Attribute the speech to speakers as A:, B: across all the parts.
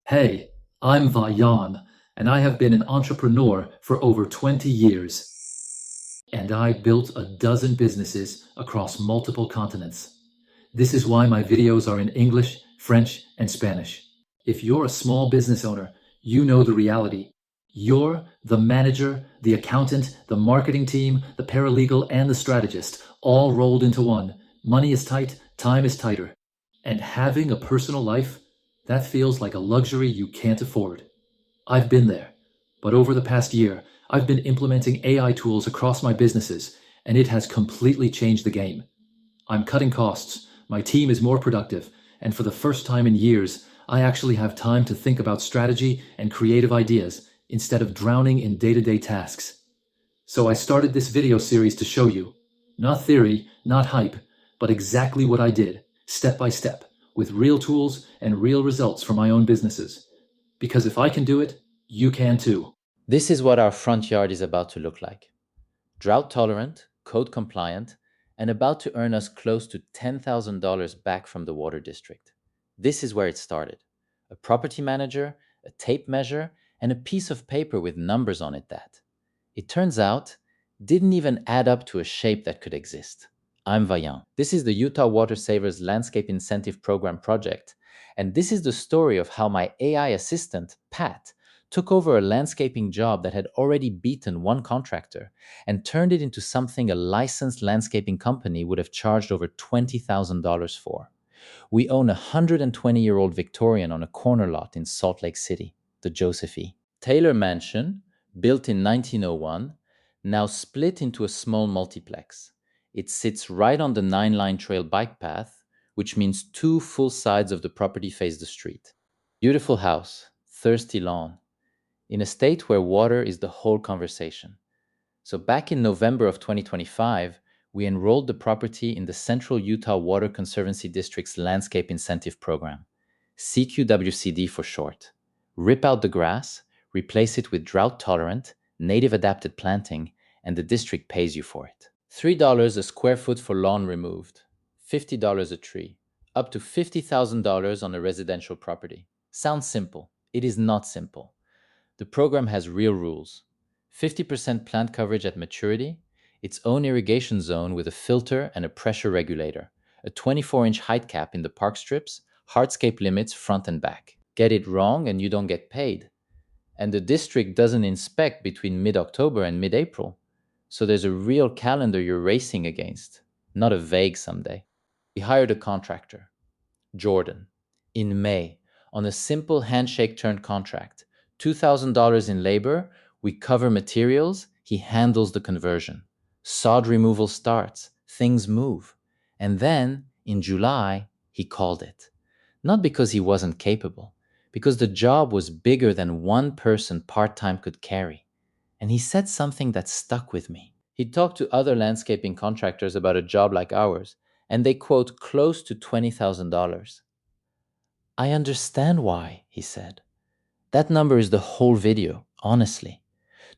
A: Hey, I'm Vayan, and I have been an entrepreneur for over 20 years. And I built a dozen businesses across multiple continents. This is why my videos are in English, French, and Spanish. If you're a small business owner, you know the reality. You're the manager, the accountant, the marketing team, the paralegal, and the strategist, all rolled into one. Money is tight, time is tighter. And having a personal life, that feels like a luxury you can't afford. I've been there. But over the past year, I've been implementing AI tools across my businesses, and it has completely changed the game. I'm cutting costs, my team is more productive, and for the first time in years, I actually have time to think about strategy and creative ideas instead of drowning in day-to-day tasks. So I started this video series to show you, not theory, not hype, but exactly what I did, step by step, with real tools and real results for my own businesses. Because if I can do it, you can too.
B: This is what our front yard is about to look like. Drought tolerant, code compliant, and about to earn us close to $10,000 back from the water district. This is where it started. A property manager, a tape measure, and a piece of paper with numbers on it that, it turns out, didn't even add up to a shape that could exist. I'm Vaillant. This is the Utah Water Savers Landscape Incentive Program project, and this is the story of how my AI assistant, Pat, took over a landscaping job that had already beaten one contractor and turned it into something a licensed landscaping company would have charged over $20,000 for. We own a 120-year-old Victorian on a corner lot in Salt Lake City, the Josephine. Taylor Mansion, built in 1901, now split into a small multiplex. It sits right on the 9-line trail bike path, which means two full sides of the property face the street. Beautiful house, thirsty lawn, in a state where water is the whole conversation. So back in November of 2025, we enrolled the property in the Central Utah Water Conservancy District's Landscape Incentive Program, CQWCD for short. Rip out the grass, replace it with drought-tolerant, native-adapted planting, and the district pays you for it. $3 a square foot for lawn removed, $50 a tree, up to $50,000 on a residential property. Sounds simple. It is not simple. The program has real rules. 50% plant coverage at maturity, its own irrigation zone with a filter and a pressure regulator, a 24-inch height cap in the park strips, hardscape limits front and back. Get it wrong and you don't get paid. And the district doesn't inspect between mid-October and mid-April. So there's a real calendar you're racing against, not a vague someday. We hired a contractor, Jordan, in May on a simple handshake turn contract. $2,000 in labor, we cover materials, he handles the conversion. Sod removal starts, things move. And then, in July, he called it. Not because he wasn't capable, because the job was bigger than one person part-time could carry. And he said something that stuck with me. He talked to other landscaping contractors about a job like ours, and they quote close to $20,000. I understand why, he said. That number is the whole video, honestly.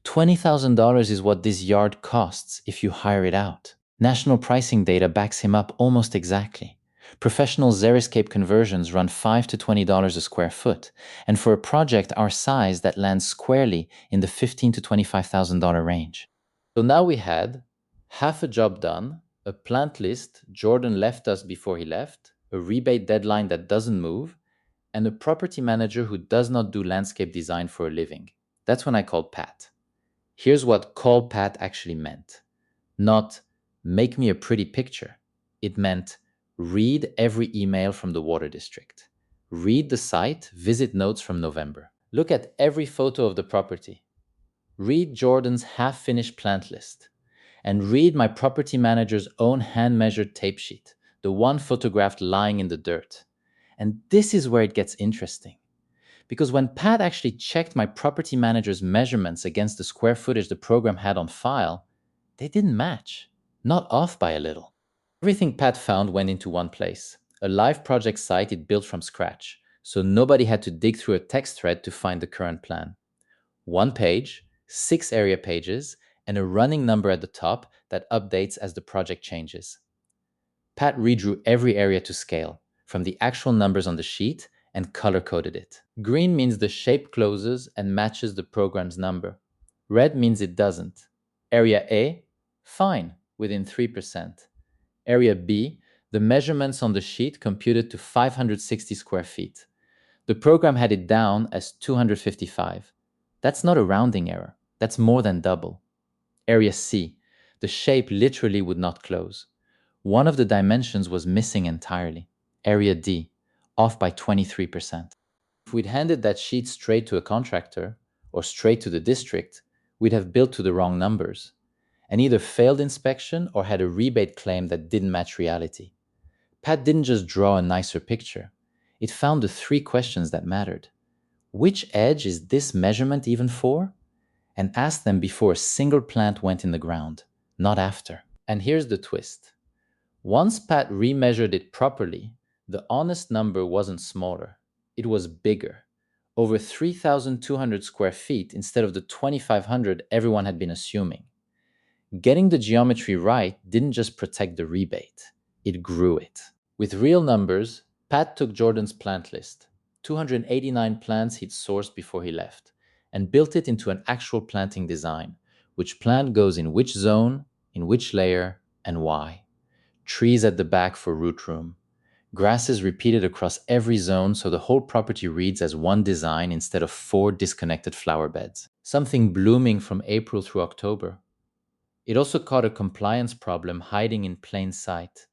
B: $20,000 is what this yard costs if you hire it out. National pricing data backs him up almost exactly. Professional xeriscape conversions run $5 to $20 a square foot, and for a project our size that lands squarely in the $15,000 to $25,000 range. So now we had half a job done, a plant list Jordan left us before he left, a rebate deadline that doesn't move, and a property manager who does not do landscape design for a living. That's when I called Pat. Here's what call Pat actually meant. Not make me a pretty picture. It meant read every email from the water district. Read the site, visit notes from November. Look at every photo of the property. Read Jordan's half-finished plant list. And read my property manager's own hand-measured tape sheet, the one photographed lying in the dirt. And this is where it gets interesting. Because when Pat actually checked my property manager's measurements against the square footage the program had on file, they didn't match, not off by a little. Everything Pat found went into one place, a live project site it built from scratch, so nobody had to dig through a text thread to find the current plan. One page, 6 area pages, and a running number at the top that updates as the project changes. Pat redrew every area to scale, from the actual numbers on the sheet and color-coded it. Green means the shape closes and matches the program's number. Red means it doesn't. Area A, fine, within 3%. Area B, the measurements on the sheet computed to 560 square feet. The program had it down as 255. That's not a rounding error. That's more than double. Area C, the shape literally would not close. One of the dimensions was missing entirely. Area D, off by 23%. If we'd handed that sheet straight to a contractor or straight to the district, we'd have built to the wrong numbers and either failed inspection or had a rebate claim that didn't match reality. Pat didn't just draw a nicer picture. It found the three questions that mattered. Which edge is this measurement even for? And asked them before a single plant went in the ground, not after. And here's the twist. Once Pat remeasured it properly, the honest number wasn't smaller. It was bigger. Over 3,200 square feet instead of the 2,500 everyone had been assuming. Getting the geometry right didn't just protect the rebate, it grew it. With real numbers, Pat took Jordan's plant list, 289 plants he'd sourced before he left, and built it into an actual planting design, which plant goes in which zone, in which layer, and why. Trees at the back for root room. Grasses repeated across every zone so the whole property reads as one design instead of 4 disconnected flower beds. Something blooming from April through October. It also caught a compliance problem hiding in plain sight.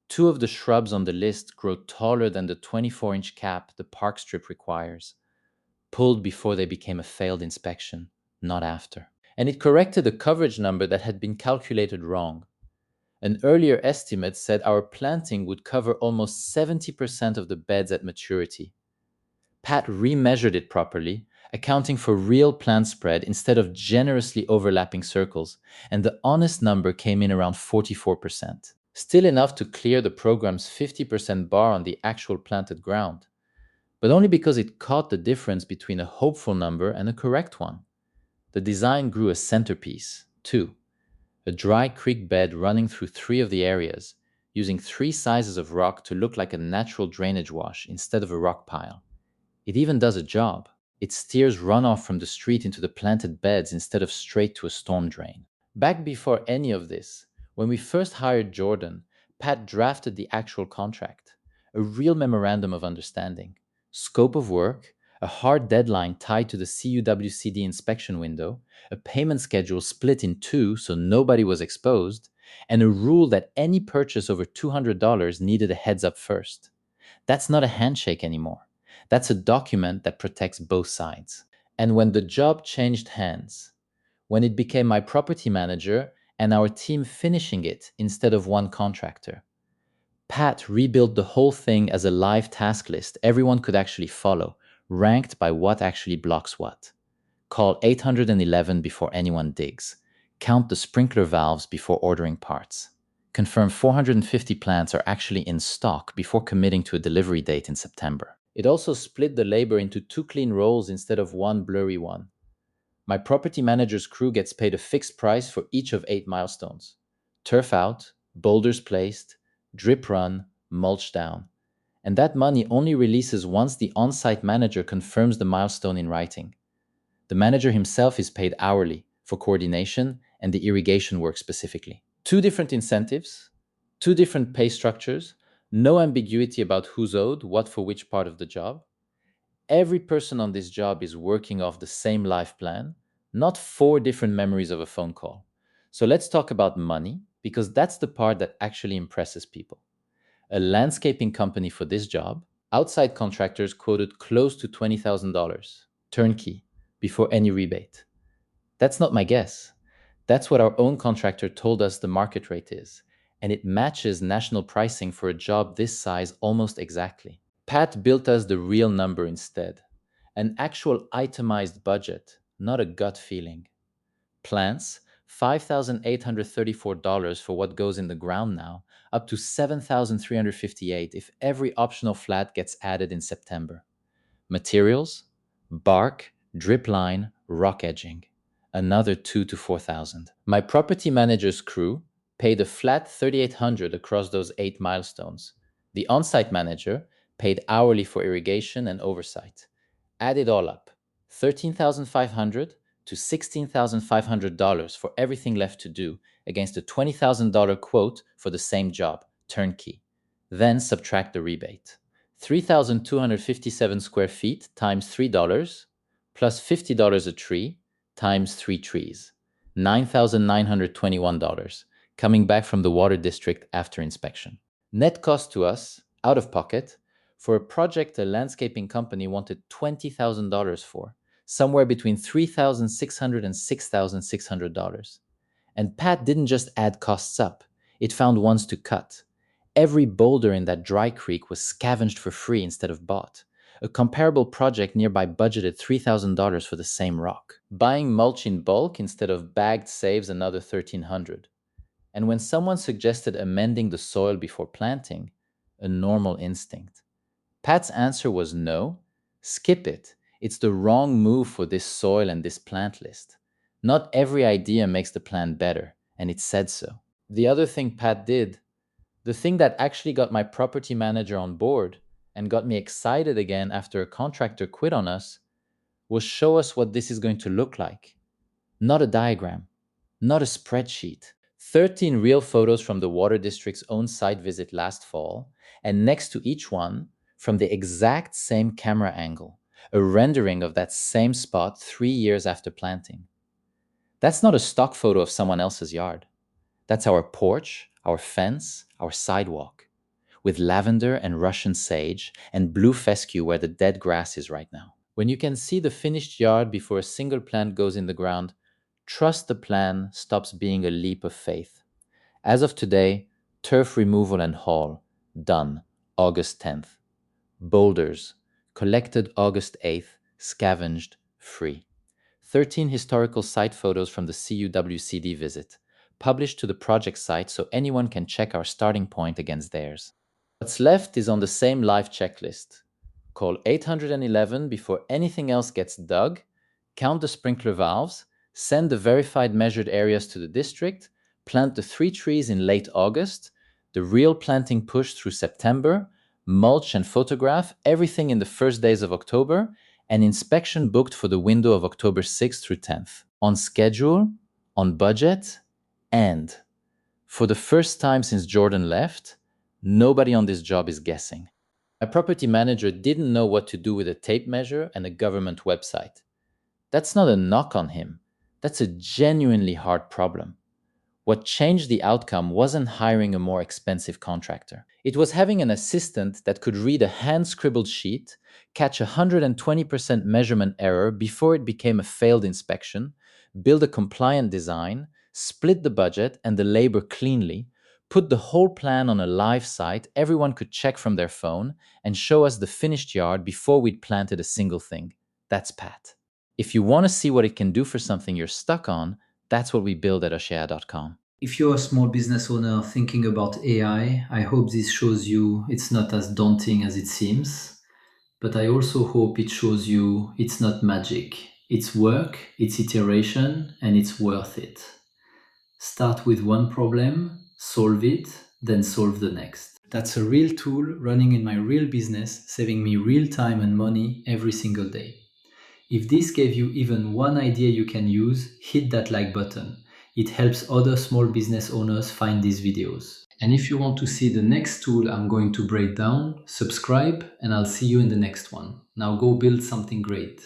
B: 2 of the shrubs on the list grow taller than the 24-inch cap the park strip requires, pulled before they became a failed inspection, not after. And it corrected a coverage number that had been calculated wrong. An earlier estimate said our planting would cover almost 70% of the beds at maturity. Pat remeasured it properly, accounting for real plant spread instead of generously overlapping circles, and the honest number came in around 44%. Still enough to clear the program's 50% bar on the actual planted ground, but only because it caught the difference between a hopeful number and a correct one. The design grew a centerpiece, too. A dry creek bed running through 3 of the areas, using 3 sizes of rock to look like a natural drainage wash instead of a rock pile. It even does a job. It steers runoff from the street into the planted beds instead of straight to a storm drain. Back before any of this, when we first hired Jordan, Pat drafted the actual contract, a real memorandum of understanding, scope of work, a hard deadline tied to the CUWCD inspection window, a payment schedule split in 2 so nobody was exposed, and a rule that any purchase over $200 needed a heads up first. That's not a handshake anymore. That's a document that protects both sides. And when the job changed hands, when it became my property manager and our team finishing it instead of one contractor, Pat rebuilt the whole thing as a live task list everyone could actually follow, ranked by what actually blocks what. Call 811 before anyone digs. Count the sprinkler valves before ordering parts. Confirm 450 plants are actually in stock before committing to a delivery date in September. It also split the labor into 2 clean roles instead of one blurry one. My property manager's crew gets paid a fixed price for each of 8 milestones. Turf out, boulders placed, drip run, mulch down. And that money only releases once the on-site manager confirms the milestone in writing. The manager himself is paid hourly for coordination and the irrigation work specifically. 2 different incentives, 2 different pay structures, no ambiguity about who's owed what for which part of the job. Every person on this job is working off the same life plan, not 4 different memories of a phone call. So let's talk about money, because that's the part that actually impresses people. A landscaping company for this job, outside contractors quoted close to $20,000, turnkey, before any rebate. That's not my guess. That's what our own contractor told us the market rate is, and it matches national pricing for a job this size almost exactly. Pat built us the real number instead, an actual itemized budget, not a gut feeling. Plants, $5,834 for what goes in the ground now, up to $7,358 if every optional flat gets added in September. Materials, bark, drip line, rock edging, another $2,000 to $4,000. My property manager's crew paid a flat $3,800 across those 8 milestones. The on-site manager paid hourly for irrigation and oversight. Add it all up, $13,500 to $16,500 for everything left to do against a $20,000 quote for the same job, turnkey. Then subtract the rebate. 3,257 square feet times $3 plus $50 a tree times 3 trees, $9,921 coming back from the water district after inspection. Net cost to us, out of pocket, for a project a landscaping company wanted $20,000 for, somewhere between $3,600 and $6,600. And Pat didn't just add costs up, it found ones to cut. Every boulder in that dry creek was scavenged for free instead of bought. A comparable project nearby budgeted $3,000 for the same rock. Buying mulch in bulk instead of bagged saves another $1,300. And when someone suggested amending the soil before planting, a normal instinct, Pat's answer was no, skip it. It's the wrong move for this soil and this plant list. Not every idea makes the plan better, and it said so. The other thing Pat did, the thing that actually got my property manager on board and got me excited again after a contractor quit on us, was show us what this is going to look like. Not a diagram, not a spreadsheet. 13 real photos from the Water District's own site visit last fall, and next to each one, from the exact same camera angle, a rendering of that same spot 3 years after planting. That's not a stock photo of someone else's yard. That's our porch, our fence, our sidewalk, with lavender and Russian sage and blue fescue where the dead grass is right now. When you can see the finished yard before a single plant goes in the ground, trust the plan stops being a leap of faith. As of today, turf removal and haul, done, August 10th. Boulders, collected August 8th, scavenged, free. 13 historical site photos from the CUWCD visit, published to the project site so anyone can check our starting point against theirs. What's left is on the same live checklist. Call 811 before anything else gets dug, count the sprinkler valves, send the verified measured areas to the district, plant the 3 trees in late August, the real planting push through September, mulch and photograph everything in the first days of October, and inspection booked for the window of October 6th through 10th. On schedule, on budget, and for the first time since Jordan left, nobody on this job is guessing. My property manager didn't know what to do with a tape measure and a government website. That's not a knock on him. That's a genuinely hard problem. What changed the outcome wasn't hiring a more expensive contractor. It was having an assistant that could read a hand-scribbled sheet, catch 120% measurement error before it became a failed inspection, build a compliant design, split the budget and the labor cleanly, put the whole plan on a live site everyone could check from their phone, and show us the finished yard before we'd planted a single thing. That's Pat. If you want to see what it can do for something you're stuck on, that's what we build at Oshea.com.
A: If you're a small business owner thinking about AI, I hope this shows you it's not as daunting as it seems. But I also hope it shows you it's not magic. It's work, it's iteration, and it's worth it. Start with one problem, solve it, then solve the next. That's a real tool running in my real business, saving me real time and money every single day. If this gave you even one idea you can use, hit that like button. It helps other small business owners find these videos. And if you want to see the next tool I'm going to break down, subscribe and I'll see you in the next one. Now go build something great.